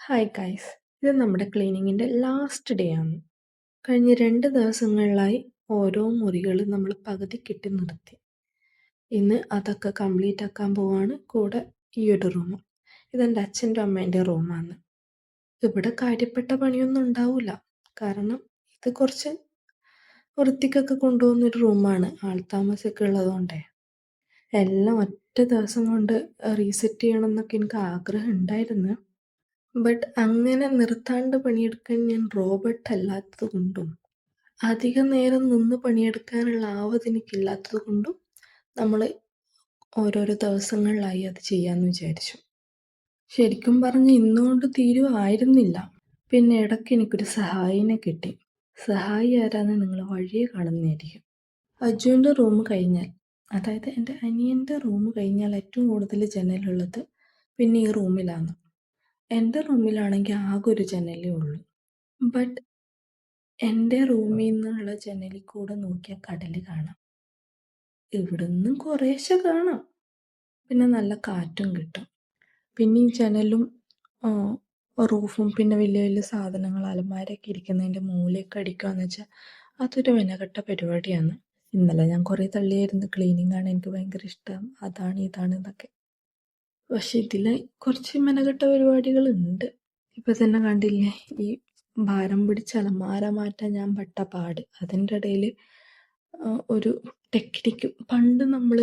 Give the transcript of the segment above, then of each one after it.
Hi guys, ഇത് നമ്മുടെ ക്ലീനിങ്ങിൻ്റെ last day ആണ്. കഴിഞ്ഞ 2 ദിവസങ്ങളിലായി ഓരോ മുറികൾ നമ്മൾ പകുതി കെട്ടി നിർത്തി. ഇന്ന് അതൊക്കെ കംപ്ലീറ്റ് ആക്കാൻ പോവാണ്. കൂടെ ഈ ഒരു റൂം, ഇതെൻ്റെ അച്ഛൻ്റെ അമ്മേൻ്റെ റൂമാണ്. ഇവിടെ കാര്യപ്പെട്ട പണിയൊന്നും ഉണ്ടാവില്ല, കാരണം ഇത് കുറച്ച് വൃത്തിക്കൊക്കെ കൊണ്ടുപോകുന്നൊരു റൂമാണ്, ആൾത്താമസമൊക്കെ ഉള്ളതുകൊണ്ടേ. എല്ലാം ഒറ്റ ദിവസം കൊണ്ട് റീസെറ്റ് ചെയ്യണം എന്നൊക്കെ എനിക്ക് ആഗ്രഹം ഉണ്ടായിരുന്നു. ബട്ട് അങ്ങനെ നിർത്താണ്ട് പണിയെടുക്കാൻ ഞാൻ റോബോട്ട് അല്ലാത്തത് കൊണ്ടും അധികം നേരം നിന്ന് പണിയെടുക്കാനുള്ള ആവത് എനിക്കില്ലാത്തത് കൊണ്ടും നമ്മൾ ഓരോരോ ദിവസങ്ങളിലായി അത് ചെയ്യാമെന്ന് വിചാരിച്ചു. ശരിക്കും പറഞ്ഞ് ഇന്നുകൊണ്ട് തീരുമായിരുന്നില്ല. പിന്നെ ഇടയ്ക്ക് എനിക്കൊരു സഹായിനെ കിട്ടി. സഹായി ആരാന്ന് നിങ്ങൾ വഴിയെ കാണുന്നതായിരിക്കും. അജുവിൻ്റെ റൂം കഴിഞ്ഞാൽ, അതായത് എൻ്റെ അനിയൻ്റെ റൂം കഴിഞ്ഞാൽ ഏറ്റവും കൂടുതൽ ജനലുള്ളത് പിന്നെ ഈ റൂമിലാണ്. എൻ്റെ റൂമിലാണെങ്കിൽ ആകെ ഒരു ജനലേ ഉള്ളൂ. ബട്ട് എൻ്റെ റൂമിൽ നിന്നുള്ള ജനലിൽ കൂടെ നോക്കിയാൽ കടൽ കാണാം. ഇവിടുന്ന് കുറേശ്ശെ കാണാം, പിന്നെ നല്ല കാറ്റും കിട്ടും. പിന്നെ ഈ ജനലും റൂഫും പിന്നെ വലിയ വലിയ സാധനങ്ങൾ അലമാരയൊക്കെ ഇരിക്കുന്നതിൻ്റെ മൂലയൊക്കെ അടിക്കുകയെന്ന് വെച്ചാൽ അതൊരു മെനക്കെട്ട പരിപാടിയാണ്. ഇന്നലെ ഞാൻ കുറേ തള്ളിയായിരുന്നു, ക്ലീനിങ് ആണ് എനിക്ക് ഭയങ്കര ഇഷ്ടം, അതാണ് ഇതാണ് എന്നൊക്കെ. പക്ഷെ ഇതിൽ കുറച്ച് മെനക്കെട്ട പരിപാടികളുണ്ട്. ഇപ്പം തന്നെ കണ്ടില്ലേ, ഈ ഭാരം പിടിച്ച അലമാര മാറ്റാൻ ഞാൻ പെട്ട പാട്. അതിൻ്റെ ഇടയിൽ ഒരു ടെക്നിക്ക്, പണ്ട് നമ്മൾ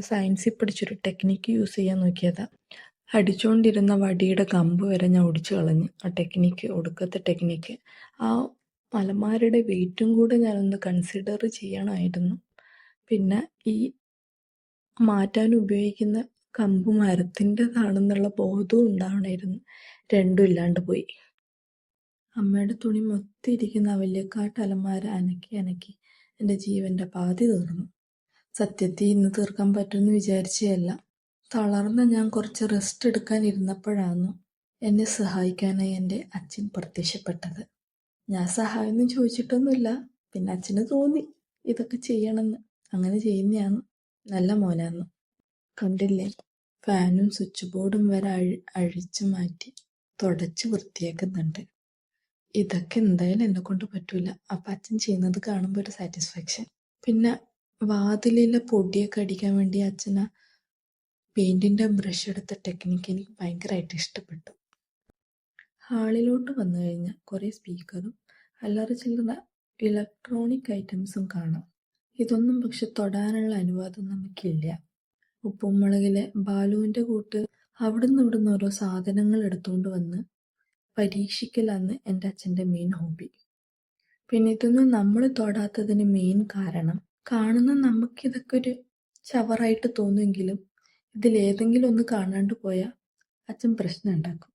സയൻസിൽ പഠിച്ചൊരു ടെക്നിക്ക് യൂസ് ചെയ്യാൻ നോക്കിയതാണ്. അടിച്ചുകൊണ്ടിരുന്ന വടിയുടെ കമ്പ് വരെ ഞാൻ ഒടിച്ചു കളഞ്ഞു. ആ ടെക്നിക്ക്, ഒടുക്കത്തെ ടെക്നിക്ക്. ആ അലമാരയുടെ വെയിറ്റും കൂടെ ഞാനൊന്ന് കൺസിഡർ ചെയ്യണമായിരുന്നു. പിന്നെ ഈ മാറ്റാൻ ഉപയോഗിക്കുന്ന കമ്പ് മരത്തിൻ്റെതാണെന്നുള്ള ബോധവും ഉണ്ടാവണമായിരുന്നു. രണ്ടും ഇല്ലാണ്ട് പോയി. അമ്മയുടെ തുണി മൊത്തം ഇരിക്കുന്ന ആ വലിയക്കാട്ട് അലമാര അനക്കി എൻ്റെ ജീവൻ്റെ പാതി തീർന്നു. സത്യത്തിൽ ഇന്ന് തീർക്കാൻ പറ്റുമെന്ന് വിചാരിച്ചതല്ല. തളർന്ന ഞാൻ കുറച്ച് റെസ്റ്റ് എടുക്കാനിരുന്നപ്പോഴാണ് എന്നെ സഹായിക്കാനായി എൻ്റെ അച്ഛൻ പ്രത്യക്ഷപ്പെട്ടത്. ഞാൻ സഹായമൊന്നും ചോദിച്ചിട്ടൊന്നുമില്ല, പിന്നെ അച്ഛന് തോന്നി ഇതൊക്കെ ചെയ്യണമെന്ന്. അങ്ങനെ ചെയ്യുന്നതാണ്. നല്ല മോനാന്ന്. കണ്ടില്ലേ, ഫാനും സ്വിച്ച് ബോർഡും വരെ അഴിച്ചു മാറ്റി തുടച്ച് വൃത്തിയാക്കുന്നുണ്ട്. ഇതൊക്കെ എന്തായാലും എന്നെ കൊണ്ട് പറ്റൂല. അപ്പം അച്ഛൻ ചെയ്യുന്നത് കാണുമ്പോൾ ഒരു സാറ്റിസ്ഫാക്ഷൻ. പിന്നെ വാതിലിലെ പൊടിയൊക്കെ അടിക്കാൻ വേണ്ടി അച്ഛന പെയിൻറ്റിൻ്റെ ബ്രഷ് എടുത്ത ടെക്നിക്ക് എനിക്ക് ഭയങ്കരമായിട്ട് ഇഷ്ടപ്പെട്ടു. ഹാളിലോട്ട് വന്നു കഴിഞ്ഞാൽ കുറേ സ്പീക്കറും അല്ലറ ചില്ലറ ഇലക്ട്രോണിക് ഐറ്റംസും കാണാം. ഇതൊന്നും പക്ഷെ തൊടാനുള്ള അനുവാദം നമുക്കില്ല. ഉപ്പും മുളകിലെ ബാലുവിൻ്റെ കൂട്ട് അവിടുന്ന് ഇവിടുന്ന് ഓരോ സാധനങ്ങൾ എടുത്തുകൊണ്ട് വന്ന് പരീക്ഷിക്കലാണ് എൻ്റെ അച്ഛൻ്റെ മെയിൻ ഹോബി. പിന്നെ ഇതൊന്നും നമ്മൾ തൊടാത്തതിന് മെയിൻ കാരണം, കാണുന്ന നമുക്കിതൊക്കെ ഒരു ചവറായിട്ട് തോന്നുമെങ്കിലും ഇതിലേതെങ്കിലും ഒന്ന് കാണാണ്ട് പോയാൽ അച്ഛൻ പ്രശ്നം ഉണ്ടാക്കും.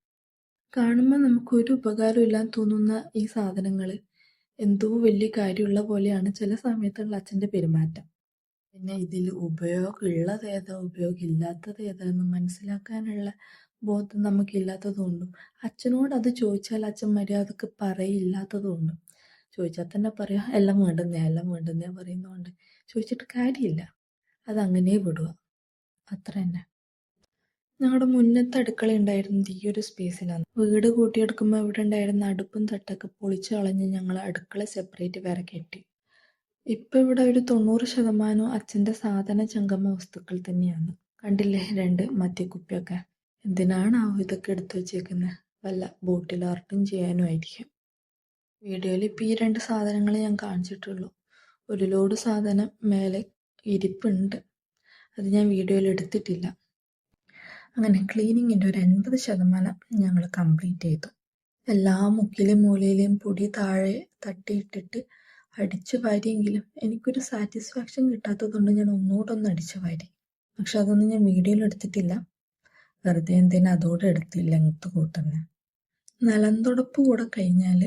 കാണുമ്പോൾ നമുക്കൊരു ഉപകാരം ഇല്ലാന്ന് തോന്നുന്ന ഈ സാധനങ്ങൾ എന്തോ വലിയ കാര്യമുള്ള പോലെയാണ് ചില സമയത്തുള്ള അച്ഛൻ്റെ പെരുമാറ്റം. പിന്നെ ഇതിൽ ഉപയോഗമുള്ളത് ഏതാ ഉപയോഗമില്ലാത്തത് ഏതാണെന്ന് മനസ്സിലാക്കാനുള്ള ബോധം നമുക്കില്ലാത്തതുകൊണ്ടും അച്ഛനോട് അത് ചോദിച്ചാൽ അച്ഛൻ മര്യാദക്ക് പറയില്ലാത്തതുകൊണ്ടും, ചോദിച്ചാൽ തന്നെ പറയാം എല്ലാം വേണ്ടുന്നേ പറയുന്നതുകൊണ്ട് ചോദിച്ചിട്ട് കാര്യമില്ല, അതങ്ങനെ വിടുക, അത്ര തന്നെ. ഞങ്ങളുടെ മുന്നത്തെ അടുക്കള ഉണ്ടായിരുന്നത് ഈ ഒരു സ്പേസിലാണ്. വീട് കൂട്ടിയെടുക്കുമ്പോൾ ഇവിടെ ഉണ്ടായിരുന്ന അടുപ്പും തട്ടൊക്കെ പൊളിച്ചു കളഞ്ഞ് ഞങ്ങൾ അടുക്കള സെപ്പറേറ്റ് വേറെ കെട്ടി. ഇപ്പം ഇവിടെ ഒരു 90% അച്ഛൻ്റെ സാധന ജംഗമ വസ്തുക്കൾ തന്നെയാണ്. കണ്ടില്ലേ 2 മദ്യക്കുപ്പിയൊക്കെ. എന്തിനാണാവോ ഇതൊക്കെ എടുത്തു വച്ചേക്കുന്നത്? വല്ല ബോട്ടിൽ ആർട്ടും ചെയ്യാനും ആയിരിക്കും. വീഡിയോയിൽ ഇപ്പം ഈ 2 സാധനങ്ങൾ ഞാൻ കാണിച്ചിട്ടുള്ളൂ. ഒരു ലോഡ് സാധനം മേലെ ഇരിപ്പുണ്ട്, അത് ഞാൻ വീഡിയോയിൽ എടുത്തിട്ടില്ല. അങ്ങനെ ക്ലീനിങ്ങിൻ്റെ ഒരു 80% ഞങ്ങൾ കംപ്ലീറ്റ് ചെയ്തു. എല്ലാ മുക്കിലും മൂലയിലെയും പൊടി താഴെ തട്ടിയിട്ടിട്ട് അടിച്ചു വാരിയെങ്കിലും എനിക്കൊരു സാറ്റിസ്ഫാക്ഷൻ കിട്ടാത്തതുകൊണ്ട് ഞാൻ ഒന്നുകൂടെ ഒന്ന് അടിച്ചു വാരി. പക്ഷെ അതൊന്നും ഞാൻ വീഡിയോയിൽ എടുത്തിട്ടില്ല, വെറുതെ എന്തിനാ അതോടെ എടുത്ത് ലെങ്ത്ത് കൂട്ടുന്നത്. നിലം തുടപ്പ് കൂടെ കഴിഞ്ഞാൽ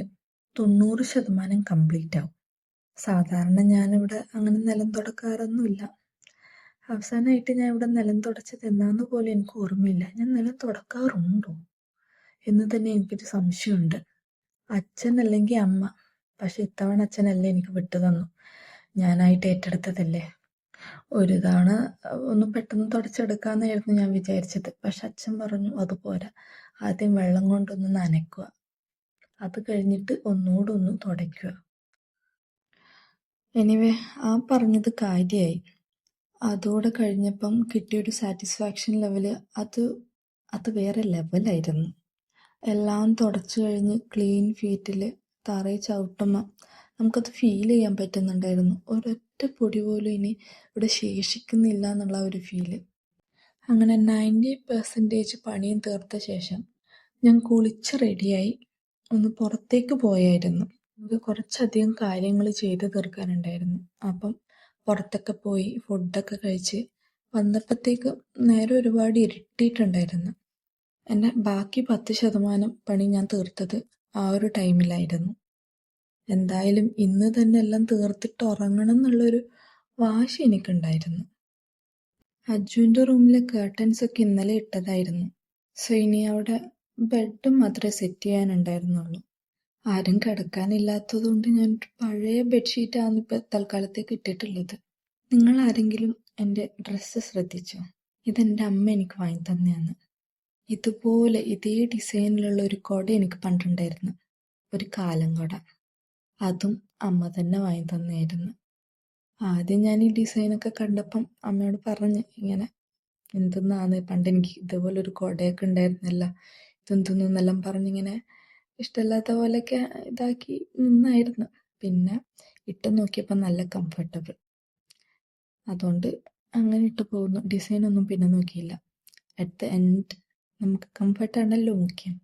90% കംപ്ലീറ്റ് ആവും. സാധാരണ ഞാനിവിടെ അങ്ങനെ നിലം തുടക്കാറൊന്നുമില്ല. അവസാനമായിട്ട് ഞാൻ ഇവിടെ നിലം തുടച്ചത് എന്നാന്ന് പോലും എനിക്ക് ഓർമ്മയില്ല. ഞാൻ നിലം തുടക്കാറുണ്ടോ എന്ന് തന്നെ എനിക്കൊരു സംശയമുണ്ട്. അച്ഛൻ അല്ലെങ്കിൽ അമ്മ, പക്ഷെ ഇത്തവണ അച്ഛനല്ലേ എനിക്ക് വിട്ടു തന്നു, ഞാനായിട്ട് ഏറ്റെടുത്തതല്ലേ. ഒരു തവണ ഒന്ന് പെട്ടെന്ന് തുടച്ചെടുക്കാമെന്നായിരുന്നു ഞാൻ വിചാരിച്ചത്. പക്ഷെ അച്ഛൻ പറഞ്ഞു അതുപോരാ, ആദ്യം വെള്ളം കൊണ്ടൊന്ന് നനയ്ക്കുക, അത് കഴിഞ്ഞിട്ട് ഒന്നുകൂടെ ഒന്ന് തുടയ്ക്കുക. എനിവേ, ആ പറഞ്ഞത് കാര്യമായി. അതോടെ കഴിഞ്ഞപ്പം കിട്ടിയൊരു സാറ്റിസ്ഫാക്ഷൻ ലെവല് അത് വേറെ ലെവലായിരുന്നു. എല്ലാം തുടച്ചു കഴിഞ്ഞ് ക്ലീൻ ഫീറ്റിൽ തറയിൽ ചവിട്ടുമ്പോൾ നമുക്കത് ഫീൽ ചെയ്യാൻ പറ്റുന്നുണ്ടായിരുന്നു. ഒരൊറ്റ പൊടി പോലും ഇനി ഇവിടെ ശേഷിക്കുന്നില്ല എന്നുള്ള ഒരു ഫീല്. അങ്ങനെ 90% പണിയും തീർത്ത ശേഷം ഞാൻ കുളിച്ച് റെഡിയായി ഒന്ന് പുറത്തേക്ക് പോയായിരുന്നു. എനിക്ക് കുറച്ചധികം കാര്യങ്ങൾ ചെയ്ത് തീർക്കാനുണ്ടായിരുന്നു. അപ്പം പുറത്തൊക്കെ പോയി ഫുഡൊക്കെ കഴിച്ച് വന്നപ്പോഴത്തേക്ക് നേരെ ഒരുപാട് ഇരുട്ടിയിട്ടുണ്ടായിരുന്നു. എൻ്റെ ബാക്കി 10% പണി ഞാൻ തീർത്തത് ആ ഒരു ടൈമിലായിരുന്നു. എന്തായാലും ഇന്ന് തന്നെ എല്ലാം തീർത്തിട്ട് ഉറങ്ങണം എന്നുള്ളൊരു വാശി എനിക്കുണ്ടായിരുന്നു. അജുവിൻ്റെ റൂമിലെ കേർട്ടൻസൊക്കെ ഇന്നലെ ഇട്ടതായിരുന്നു. സോ ഇനി അവിടെ ബെഡ് മാത്രമേ സെറ്റ് ചെയ്യാനുണ്ടായിരുന്നുള്ളൂ. ആരും കിടക്കാനില്ലാത്തതുകൊണ്ട് ഞാൻ പഴയ ബെഡ്ഷീറ്റാണ് ഇപ്പോൾ തൽക്കാലത്തേക്ക് ഇട്ടിട്ടുള്ളത്. നിങ്ങൾ ആരെങ്കിലും എൻ്റെ ഡ്രസ്സ് ശ്രദ്ധിച്ചോ? ഇതെൻ്റെ അമ്മ എനിക്ക് വാങ്ങി തന്നെയാണ്. ഇതുപോലെ ഇതേ ഡിസൈനിലുള്ള ഒരു കുട എനിക്ക് പണ്ടുണ്ടായിരുന്നു, ഒരു കാലം കുട. അതും അമ്മ തന്നെ വാങ്ങി തന്നെയായിരുന്നു. ആദ്യം ഞാൻ ഈ ഡിസൈനൊക്കെ കണ്ടപ്പം അമ്മയോട് പറഞ്ഞ്, ഇങ്ങനെ എന്തെന്നാണ് പണ്ട് എനിക്ക് ഇതുപോലെ ഒരു കുടയൊക്കെ ഉണ്ടായിരുന്നല്ല, ഇതെന്തെന്നെല്ലാം പറഞ്ഞിങ്ങനെ ഇഷ്ടമില്ലാത്ത പോലെയൊക്കെ ഇതാക്കി നിന്നായിരുന്നു. പിന്നെ ഇട്ട് നോക്കിയപ്പോൾ നല്ല കംഫർട്ടബിൾ, അതുകൊണ്ട് അങ്ങനെ ഇട്ട് പോകുന്നു. ഡിസൈനൊന്നും പിന്നെ നോക്കിയില്ല. അറ്റ് ദ എൻഡ് നമുക്ക് കംഫർട്ടാണല്ലോ മുഖ്യം.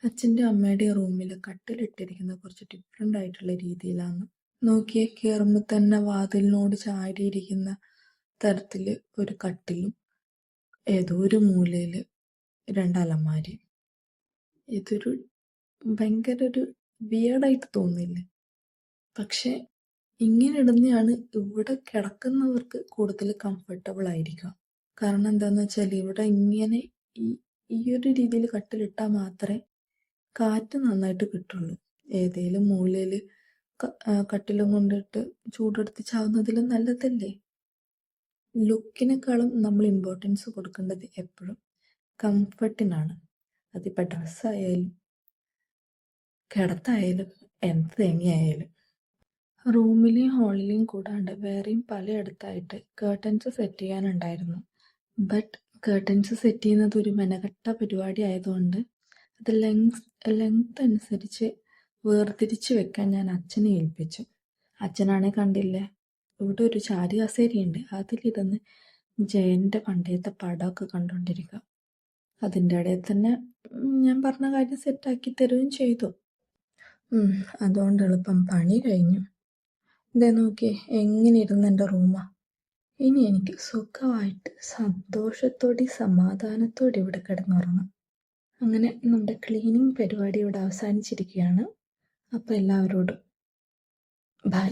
അച്ഛൻ്റെ അമ്മയുടെ റൂമിൽ കട്ടിലിട്ടിരിക്കുന്നത് കുറച്ച് ഡിഫറെൻ്റ് ആയിട്ടുള്ള രീതിയിലാണ്. നോക്കിയേ, കയറുമ്പോൾ തന്നെ വാതിലിനോട് ചാരിയിരിക്കുന്ന തരത്തിൽ ഒരു കട്ടിലും ഏതോ ഒരു മൂലയിൽ 2 അലമാരയും. ഇതൊരു ഭയങ്കര ഒരു വിയർഡായിട്ട് തോന്നില്ലേ? പക്ഷെ ഇങ്ങനെ ഇടുന്നതാണ് ഇവിടെ കിടക്കുന്നവർക്ക് കൂടുതൽ കംഫർട്ടബിൾ ആയിരിക്കുക. കാരണം എന്താണെന്ന് വെച്ചാൽ ഇവിടെ ഇങ്ങനെ ഈ ഒരു രീതിയിൽ കട്ടിലിട്ടാൽ മാത്രമേ കാറ്റ് നന്നായിട്ട് കിട്ടുള്ളൂ. ഏതേലും മൂലയിൽ കട്ടിലും കൊണ്ടിട്ട് ചൂടെടുത്ത് ചാവുന്നതിലും നല്ലതല്ലേ? ലുക്കിനേക്കാളും നമ്മൾ ഇമ്പോർട്ടൻസ് കൊടുക്കേണ്ടത് എപ്പോഴും കംഫർട്ടിനാണ്. അതിപ്പോൾ ഡ്രസ്സായാലും കിടത്തായാലും എന്ത് തന്നെയായാലും. റൂമിലെയും ഹാളിലെയും കൂടാണ്ട് വേറെയും പലയിടത്തായിട്ട് കേർട്ടൻസ് സെറ്റ് ചെയ്യാനുണ്ടായിരുന്നു. ബട്ട് കേർട്ടൻസ് സെറ്റ് ചെയ്യുന്നത് ഒരു മെനക്കെട്ട പരിപാടി ആയതുകൊണ്ട് അത് ലെങ്ത് അനുസരിച്ച് വേർതിരിച്ച് വെക്കാൻ ഞാൻ അച്ഛനെ ഏൽപ്പിച്ചു. അച്ഛനാണെ കണ്ടില്ലേ, ഇവിടെ ഒരു ചാരി കസേരയുണ്ട്, അതിലിരുന്ന് ജയൻ്റെ പണ്ടത്തെ പടമൊക്കെ കണ്ടുകൊണ്ടിരിക്കുക. അതിൻ്റെ ഇടയിൽ തന്നെ ഞാൻ പറഞ്ഞ കാര്യം സെറ്റാക്കി തരുകയും ചെയ്തു. അതുകൊണ്ട് എളുപ്പം പണി കഴിഞ്ഞു. ഇതേ നോക്കിയേ, എങ്ങനെ ഇരുന്ന് എൻ്റെ റൂമാ. ഇനി എനിക്ക് സുഖമായിട്ട് സന്തോഷത്തോടെ സമാധാനത്തോടെ ഇവിടെ കിടന്നുറങ്ങാം. അങ്ങനെ നമ്മുടെ ക്ലീനിങ് പരിപാടി ഇവിടെ അവസാനിച്ചിരിക്കുകയാണ്. അപ്പോൾ എല്ലാവരോടും ബൈ.